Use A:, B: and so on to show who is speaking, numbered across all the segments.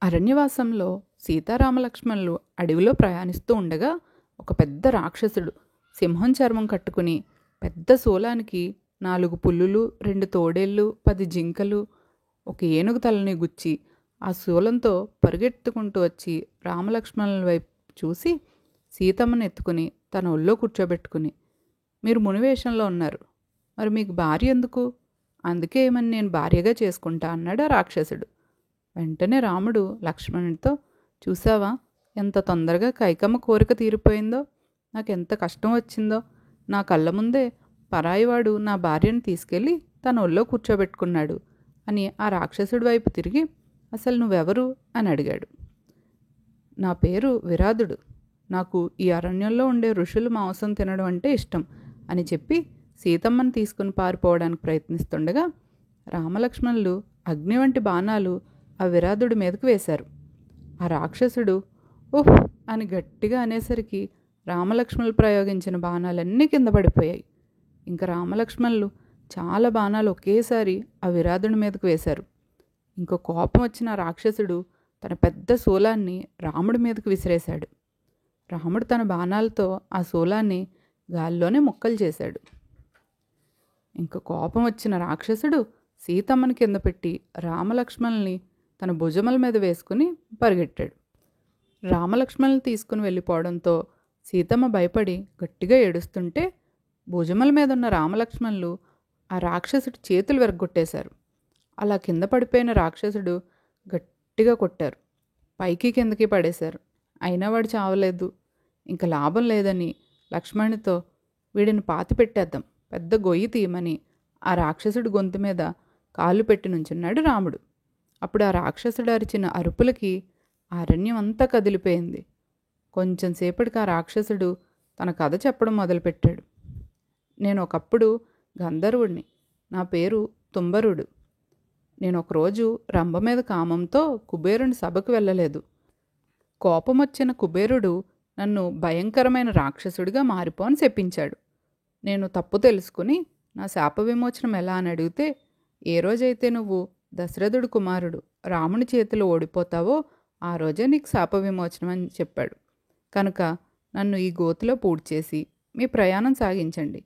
A: అరణ్యవాసంలో సీతారామలక్ష్మణులు అడవిలో ప్రయాణిస్తూ ఉండగా ఒక పెద్ద రాక్షసుడు సింహం చర్మం కట్టుకుని పెద్ద శూలానికి 4 పుల్లులు, 2 తోడేళ్ళు, 10 జింకలు, ఒక ఏనుగు తలని గుచ్చి ఆ శూలంతో పరుగెత్తుకుంటూ వచ్చి రామలక్ష్మణుల వైపు చూసి సీతమ్మను ఎత్తుకుని తన ఒళ్ళో కూర్చోబెట్టుకుని, మీరు మునివేషంలో ఉన్నారు, మరి మీకు భార్య ఎందుకు? అందుకే ఏమని నేను భార్యగా చేసుకుంటా అన్నాడు ఆ రాక్షసుడు. వెంటనే రాముడు లక్ష్మణుడితో, చూసావా ఎంత తొందరగా కైకమ్మ కోరిక తీరిపోయిందో, నాకెంత కష్టం వచ్చిందో, నా కళ్ళ ముందే పరాయివాడు నా భార్యను తీసుకెళ్ళి తన ఒళ్ళో కూర్చోబెట్టుకున్నాడు అని ఆ రాక్షసుడి వైపు తిరిగి, అసలు నువ్వెవరు అని అడిగాడు. నా పేరు విరాధుడు, నాకు ఈ అరణ్యంలో ఉండే ఋషులు మాంసం తినడం అంటే ఇష్టం అని చెప్పి సీతమ్మను తీసుకుని పారిపోవడానికి ప్రయత్నిస్తుండగా రామలక్ష్మణులు అగ్ని వంటి బాణాలు ఆ విరాధుడి మీదకు వేశారు. ఆ రాక్షసుడు ఓహ్ అని గట్టిగా అనేసరికి రామలక్ష్మణులు ప్రయోగించిన బాణాలన్నీ కింద పడిపోయాయి. ఇంకా రామలక్ష్మణులు చాలా బాణాలు ఒకేసారి ఆ విరాధుడి మీదకు వేశారు. ఇంకో కోపం వచ్చిన రాక్షసుడు తన పెద్ద శూలాన్ని రాముడి మీదకు విసిరేశాడు. రాముడు తన బాణాలతో ఆ శూలాన్ని గాల్లోనే ముక్కలు చేశాడు. ఇంక కోపం వచ్చిన రాక్షసుడు సీతమ్మని కింద పెట్టి రామలక్ష్మణుల్ని తన భుజముల మీద వేసుకుని పరిగెట్టాడు. రామలక్ష్మణులు తీసుకుని వెళ్ళిపోవడంతో సీతమ్మ భయపడి గట్టిగా ఏడుస్తుంటే భుజముల మీద ఉన్న రామలక్ష్మణులు ఆ రాక్షసుడి చేతులు విరగ్గొట్టేశారు. అలా కింద పడిపోయిన రాక్షసుడు గట్టిగా కొట్టారు, పైకి కిందకి పడేశారు. అయినా వాడు చావలేదు. ఇంకా లాభం లేదని లక్ష్మణునితో, వీడిని పాతి పెట్టేద్దాం, పెద్ద గొయ్యి తీయమని ఆ రాక్షసుడి గొంతు మీద కాళ్ళు పెట్టి నుంచున్నాడు రాముడు. అప్పుడు ఆ రాక్షసుడు అరిచిన అరుపులకి అరణ్యం అంతా కదిలిపోయింది. కొంచెం సేపటికి ఆ రాక్షసుడు తన కథ చెప్పడం మొదలుపెట్టాడు. నేను ఒకప్పుడు గంధర్వుడిని, నా పేరు తుంబరుడు. నేను ఒకరోజు రంభ మీద కామంతో కుబేరుని సభకు వెళ్ళలేదు. కోపం వచ్చిన కుబేరుడు నన్ను భయంకరమైన రాక్షసుడిగా మారిపో అని శపించాడు. నేను తప్పు తెలుసుకుని నా శాప విమోచనం ఎలా అని అడిగితే, ఏ రోజైతే నువ్వు దశరథుడు కుమారుడు రాముని చేతిలో ఓడిపోతావో ఆ రోజే నీకు శాప విమోచనం అని చెప్పాడు. కనుక నన్ను ఈ గోతిలో పూడ్చేసి మీ ప్రయాణం సాగించండి.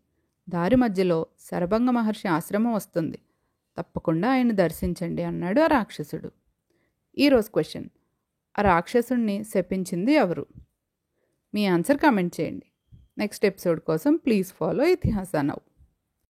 A: దారి మధ్యలో శరభంగ మహర్షి ఆశ్రమం వస్తుంది, తప్పకుండా ఆయన్ని దర్శించండి అన్నాడు ఆ రాక్షసుడు. ఈరోజు క్వశ్చన్, ఆ రాక్షసుడిని శపించింది ఎవరు? మీ ఆన్సర్ కామెంట్ చేయండి. నెక్స్ట్ ఎపిసోడ్ కోసం ప్లీజ్ ఫాలో ఇతిహాస నౌ.